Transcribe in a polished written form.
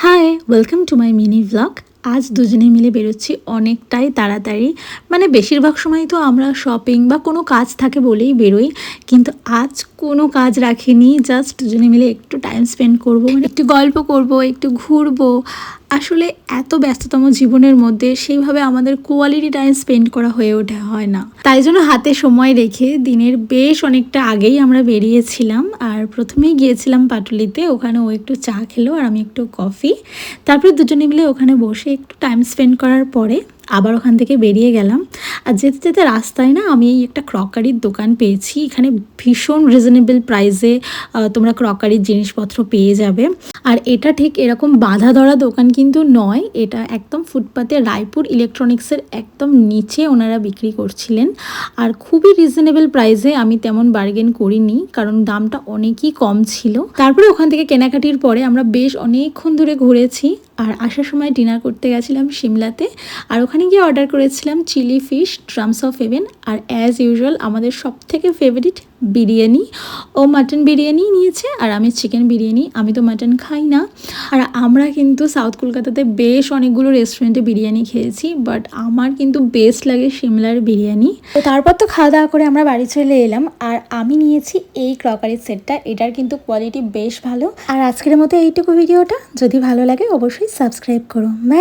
High, welcome to my mini vlog. আজ দুজনে মিলে বেরোচ্ছি অনেকটাই তাড়াতাড়ি। মানে বেশিরভাগ সময় তো আমরা শপিং বা কোনো কাজ থাকে বলেই বেরোই, কিন্তু আজ কোনো কাজ রাখিনি। জাস্ট দুজনে মিলে একটু টাইম স্পেন্ড করব, মানে একটু গল্প করব, একটু ঘুরবো। আসলে এত ব্যস্ততম জীবনের মধ্যে সেইভাবে আমাদের কোয়ালিটি টাইম স্পেন্ড করা হয়ে ওঠে হয় না, তাই জন্য হাতে সময় রেখে দিনের বেশ অনেকটা আগেই আমরা বেরিয়েছিলাম। আর প্রথমেই গিয়েছিলাম পাটুলিতে, ওখানে ও একটু চা খেলো আর আমি একটু কফি। তারপরে দুজনে মিলে ওখানে বসে একটু টাইম স্পেন্ড করার পরে আবার ওখান থেকে বেরিয়ে গেলাম। আর যেতে যেতে রাস্তায় না আমি এই একটা ক্রকারির দোকান পেয়েছি। এখানে ভীষণ রিজনেবল প্রাইসে তোমরা ক্রকারির জিনিসপত্র পেয়ে যাবে। আর এটা ঠিক এরকম বাঁধা ধরা দোকান কিন্তু নয়, এটা একদম ফুটপাতে রায়পুর ইলেকট্রনিক্সের একদম নিচে ওনারা বিক্রি করছিলেন। আর খুবই রিজনেবল প্রাইসে, আমি তেমন বার্গেন করিনি কারণ দামটা অনেকই কম ছিল। তারপরে ওখান থেকে কেনাকাটির পরে আমরা বেশ অনেকক্ষণ ধরে ঘুরেছি। আর আসার সময় ডিনার করতে গেছিলাম সিমলাতে, আর ওখানে গিয়ে অর্ডার করেছিলাম chilli fish, drums of heaven, আর অ্যাজ ইউজুয়াল আমাদের সব থেকে ফেভারিট বিরিয়ানি। ও মাটন বিরিয়ানি নিয়েছে আর আমি চিকেন বিরিয়ানি, আমি তো মাটন খাই না। আর আমরা কিন্তু সাউথ কলকাতাতে বেশ অনেকগুলো রেস্টুরেন্টে বিরিয়ানি খেয়েছি, বাট আমার কিন্তু বেস্ট লাগে সিমলার বিরিয়ানি। তো তারপর তো খাওয়া দাওয়া করে আমরা বাড়ি চলে এলাম। আর আমি নিয়েছি এই ক্রকারির সেটটা, এটার কিন্তু কোয়ালিটি বেশ ভালো। আর আজকের মতো এইটুকু ভিডিওটা, যদি ভালো লাগে অবশ্যই সাবস্ক্রাইব করো। বাই।